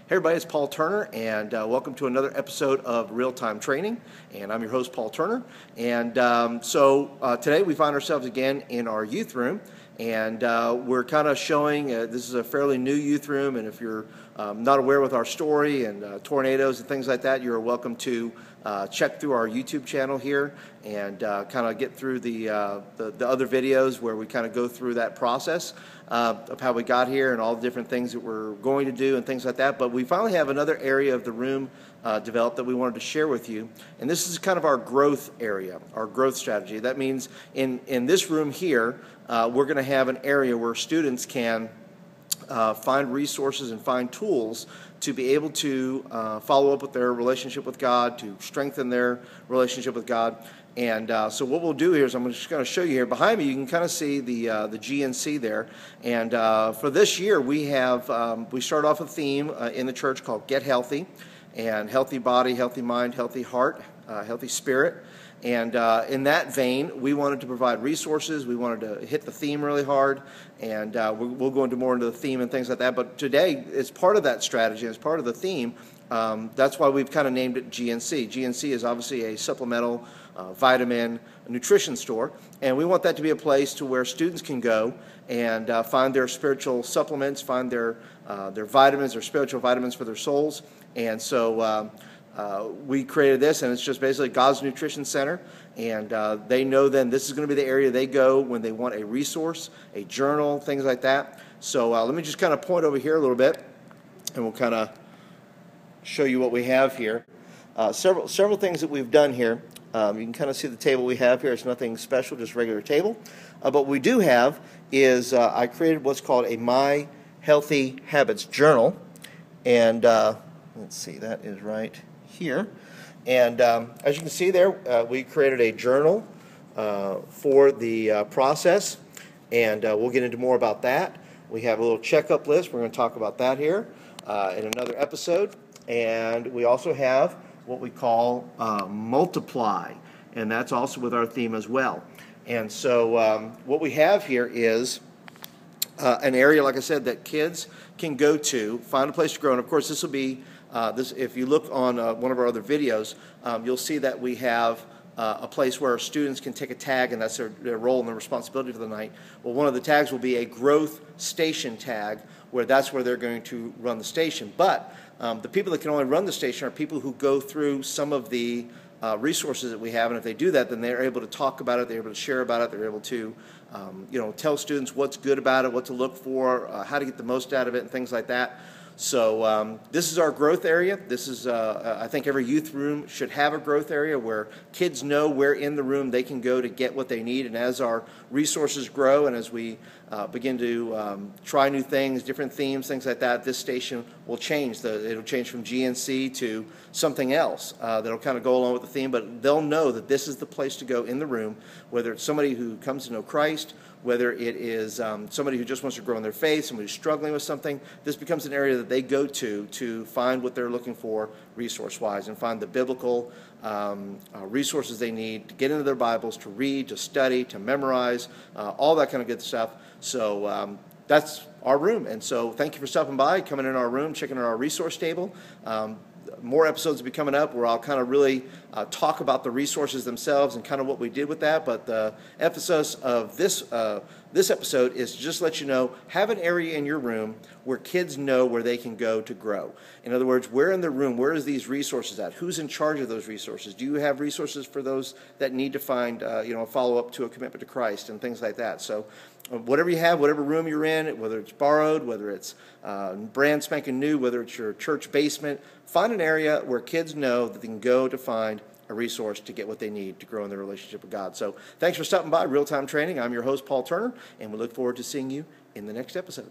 Hey everybody, it's Paul Turner, and welcome to another episode of Real Time Training. And I'm your host, Paul Turner. And today we find ourselves again in our youth room, and we're kind of showing, this is a fairly new youth room, and if you're not aware with our story and tornadoes and things like that, you're welcome to check through our YouTube channel here and kind of get through the other videos where we kind of go through that process of how we got here and all the different things that we're going to do and things like that. But we finally have another area of the room developed that we wanted to share with you. And this is kind of our growth area, our growth strategy. That means in this room here, we're going to have an area where students can find resources and find tools to be able to follow up with their relationship with God, to strengthen their relationship with God. And so what we'll do here is I'm just going to show you here. Behind me, you can kind of see the GNC there. And for this year, we start off a theme in the church called Get Healthy, and healthy body, healthy mind, healthy heart, healthy spirit. And in that vein, we wanted to provide resources. We wanted to hit the theme really hard, and we'll go into more into the theme and things like that. But today, as part of that strategy, as part of the theme, that's why we've kind of named it GNC. GNC is obviously a supplemental vitamin nutrition store, and we want that to be a place to where students can go and find their spiritual supplements, find their vitamins, their spiritual vitamins for their souls. And so we created this, and it's just basically God's Nutrition Center, and they know then this is going to be the area they go when they want a resource, a journal, things like that. So let me just kind of point over here a little bit, and we'll kind of show you what we have here. Several things that we've done here. You can kind of see the table we have here. It's nothing special, just a regular table. But what we do have is I created what's called a My Healthy Habits journal, and let's see, that is right here. And as you can see there, we created a journal for the process, and we'll get into more about that. We have a little checkup list. We're going to talk about that here in another episode. And we also have what we call multiply, and that's also with our theme as well. And so what we have here is an area, like I said, that kids can go to, find a place to grow. And of course, this will be if you look on one of our other videos, you'll see that we have a place where students can take a tag, and that's their role and their responsibility for the night. Well, one of the tags will be a growth station tag, where that's where they're going to run the station. But the people that can only run the station are people who go through some of the resources that we have, and if they do that, then they're able to talk about it, they're able to share about it, they're able to tell students what's good about it, what to look for, how to get the most out of it, and things like that. So this is our growth area. This is, I think every youth room should have a growth area where kids know where in the room they can go to get what they need. And as our resources grow and as we begin to try new things, different themes, things like that, this station will change. It'll change from GNC to something else that'll kind of go along with the theme. But they'll know that this is the place to go in the room, whether it's somebody who comes to know Christ, whether it is somebody who just wants to grow in their faith, somebody who's struggling with something. This becomes an area that they go to find what they're looking for resource-wise and find the biblical resources they need to get into their Bibles, to read, to study, to memorize, all that kind of good stuff. So that's our room. And so thank you for stopping by, coming in our room, checking out our resource table. More episodes will be coming up where I'll kind of really talk about the resources themselves and kind of what we did with that. But the emphasis of this episode is to just let you know, have an area in your room where kids know where they can go to grow. In other words, where in the room, where is these resources at? Who's in charge of those resources? Do you have resources for those that need to find a follow-up to a commitment to Christ and things like that? So whatever you have, whatever room you're in, whether it's borrowed, whether it's brand spanking new, whether it's your church basement, find an area where kids know that they can go to find a resource to get what they need to grow in their relationship with God. So thanks for stopping by Real Time Training. I'm your host, Paul Turner, and we look forward to seeing you in the next episode.